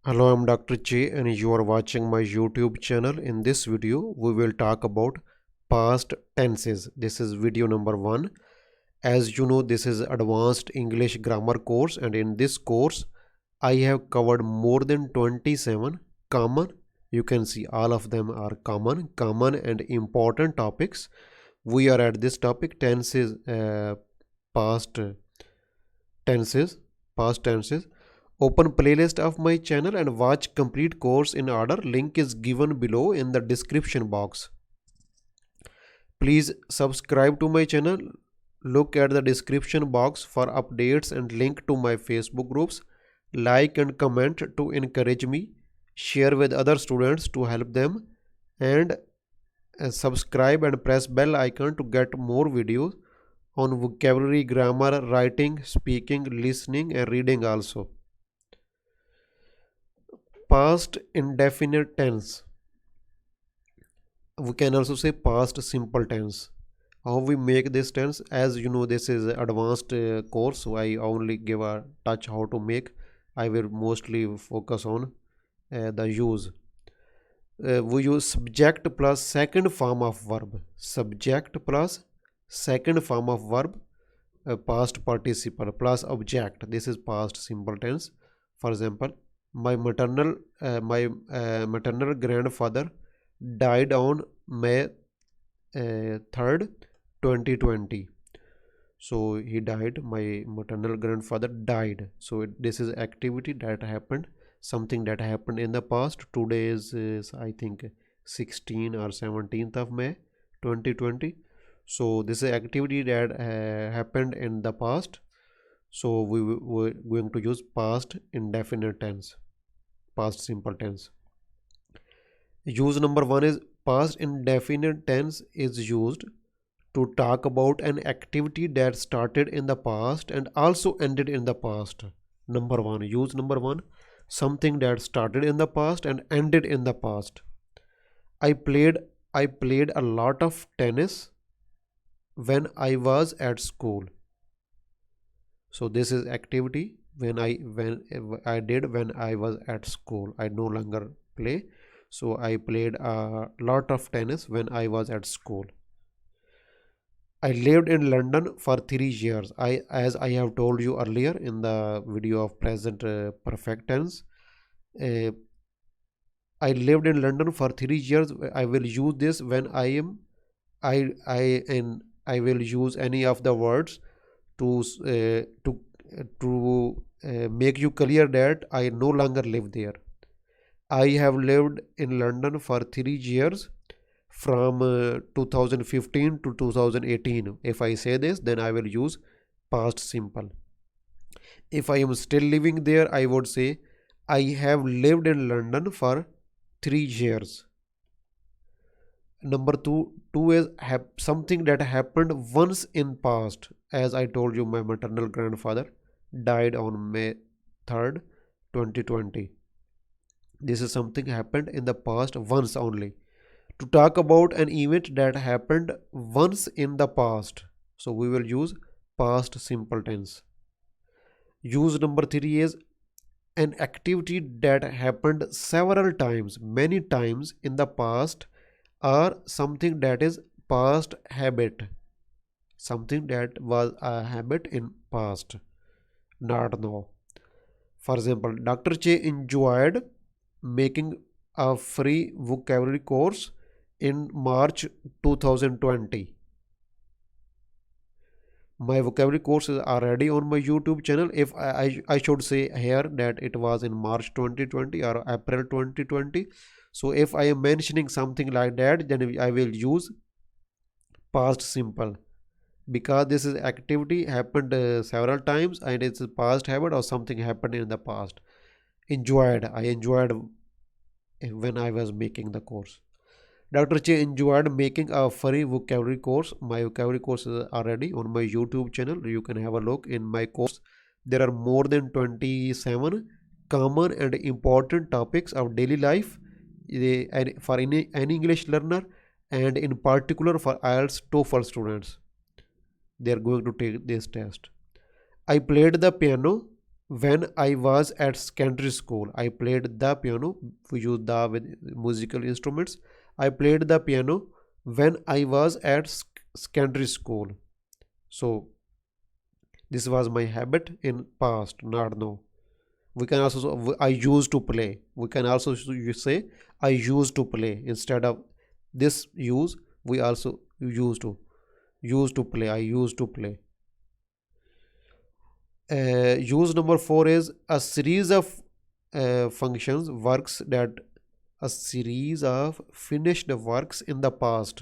Hello, I'm Dr. J and you are watching my YouTube channel. In this video, we will talk about past tenses. This is video number 1. As you know, this is advanced English grammar course, and in this course, I have covered more than 27 common. You can see all of them are common and important topics. We are at this topic tenses, past tenses, past tenses. Open playlist of my channel and watch complete course in order. Link is given below in the description box. Please subscribe to my channel. Look at the description box for updates and link to my Facebook groups. Like and comment to encourage me. Share with other students to help them. And subscribe and press bell icon to get more videos on vocabulary, grammar, writing, speaking, listening and reading also. Past indefinite tense. We can also say past simple tense. How we make this tense? As you know, this is advanced course, so I only give a touch how to make. I will mostly focus on the use. We use subject plus second form of verb. Subject plus second form of verb, past participle plus object. This is past simple tense. For example, my maternal grandfather died on May 3rd, 2020. So he died. My maternal grandfather died. So this is activity that happened, something that happened in the past. Today is I think 16 or 17th of May 2020. So this is activity that happened in the past. So we're going to use past indefinite tense, past simple tense. Use number 1 is past indefinite tense is used to talk about an activity that started in the past and also ended in the past. Number 1, use number 1, something that started in the past and ended in the past. I played a lot of tennis when I was at school. So this is activity when I did when I was at school. I no longer play. So I played a lot of tennis when I was at school. I lived in London for 3 years. As I have told you earlier in the video of present perfect tense, uh, I lived in London for 3 years. I will use this when I am, and I will use any of the words to make you clear that I no longer live there. I have lived in London for 3 years from 2015 to 2018. If I say this, then I will use past simple. If I am still living there, I would say I have lived in London for 3 years. Number two is something that happened once in past. As I told you, my maternal grandfather died on May 3rd, 2020. This is something happened in the past once only. To talk about an event that happened once in the past, so we will use past simple tense. Use number 3 is an activity that happened several times, many times in the past, or something that is past habit, something that was a habit in past, not now. For example, Dr. Che enjoyed making a free vocabulary course in March 2020. My vocabulary course is already on my YouTube channel. If I should say here that it was in March 2020 or April 2020. So if I am mentioning something like that, then I will use past simple, because this is activity happened several times and it's a past habit or something happened in the past. I enjoyed when I was making the course. Dr. Che enjoyed making a free vocabulary course. My vocabulary course is already on my YouTube channel. You can have a look. In my course, there are more than 27 common and important topics of daily life for any English learner, and in particular for IELTS TOEFL students. They are going to take this test. I played the piano when I was at secondary school. I played the piano. We use the with musical instruments. I played the piano when I was at secondary school. So this was my habit in past, not now. We can also I used to play. We can also you say I used to play instead of this use. We also used to play. I used to play. Use number 4 is a series of functions works that a series of finished works in the past.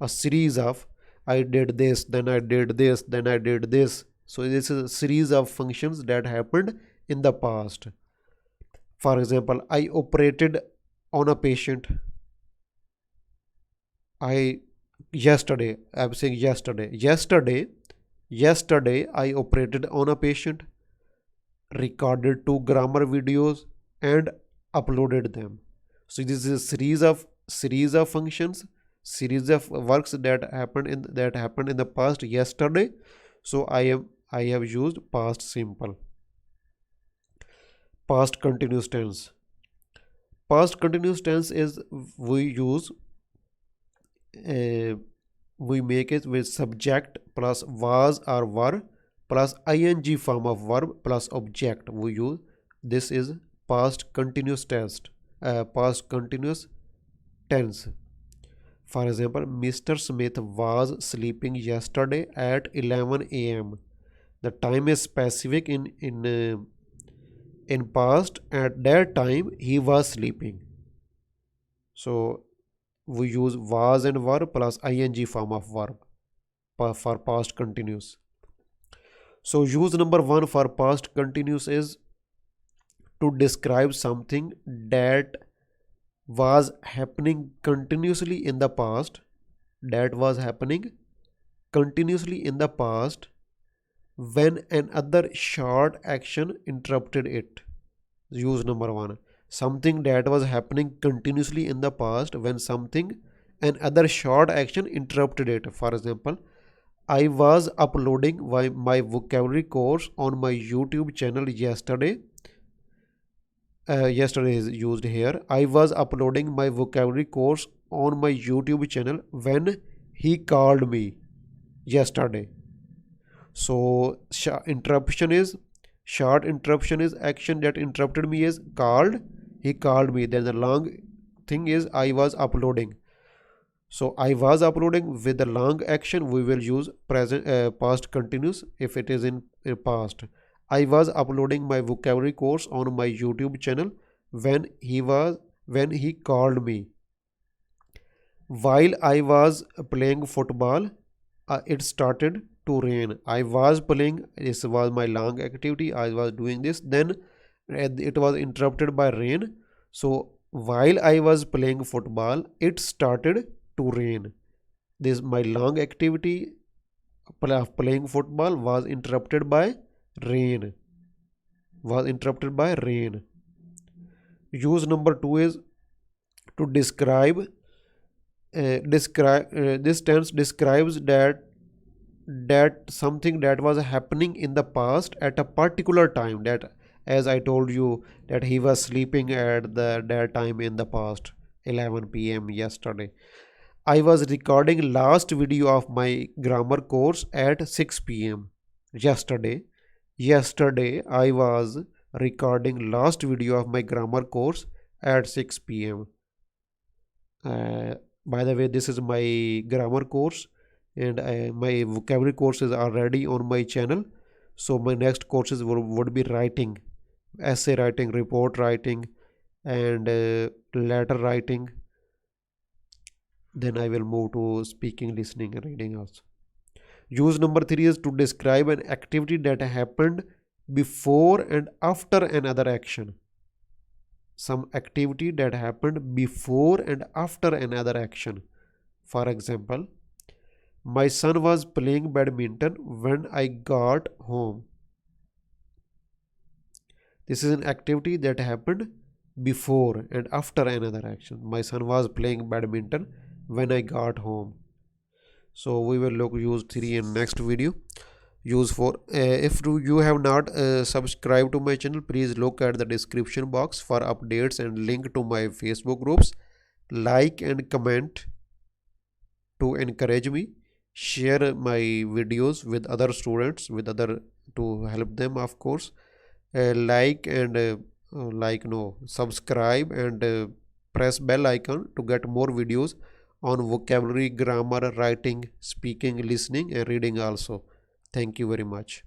A series of I did this, then I did this, then I did this. So this is a series of functions that happened in the past. For example, I operated on a patient. I yesterday, I'm saying yesterday. Yesterday I operated on a patient, recorded 2 grammar videos and uploaded them. So this is a series of functions, series of works that happened in the past yesterday. So I have used past simple. Past continuous tense. Past continuous tense is we use we make it with subject plus was or were plus ing form of verb plus object. We use this is past continuous past continuous tense. For example, Mr. Smith was sleeping yesterday at 11 a.m. The time is specific in past. At that time he was sleeping. So we use was and verb plus ing form of verb for past continuous. So use number 1 for past continuous is to describe something that was happening continuously in the past, that was happening continuously in the past when another short action interrupted it. Use number 1. Something that was happening continuously in the past when something another short action interrupted it. For example, I was uploading my vocabulary course on my YouTube channel yesterday. Yesterday is used here. I was uploading my vocabulary course on my YouTube channel when he called me yesterday. So interruption is short interruption is action that interrupted me is called. He called me. Then the long thing is I was uploading. So I was uploading with the long action we will use present past continuous if it is in past. I was uploading my vocabulary course on my YouTube channel when he called me. While I was playing football, it started to rain. I was playing. This was my long activity. I was doing this. Then it was interrupted by rain. So while I was playing football, it started to rain. This my long activity of playing football was interrupted by rain. Use number 2 is to describe. This tense describes that something that was happening in the past at a particular time, that as I told you that he was sleeping at that time in the past 11 p.m. yesterday. I was recording last video of my grammar course at 6 p.m. yesterday. Yesterday I was recording last video of my grammar course at 6 p.m. By the way, this is my grammar course and my vocabulary courses are already on my channel. So my next courses would be writing, essay writing, report writing and letter writing. Then I will move to speaking, listening and reading also. Use number 3 is to describe an activity that happened before and after another action. Some activity that happened before and after another action. For example, my son was playing badminton when I got home. This is an activity that happened before and after another action. My son was playing badminton when I got home. So we will use 3 in next video. use for. If you have not subscribed to my channel, please look at the description box for updates and link to my Facebook groups. Like and comment to encourage me. Share my videos with other students, with other, to help them, of course. Like and like no subscribe and press bell icon to get more videos on vocabulary, grammar, writing, speaking, listening and reading also. Thank you very much.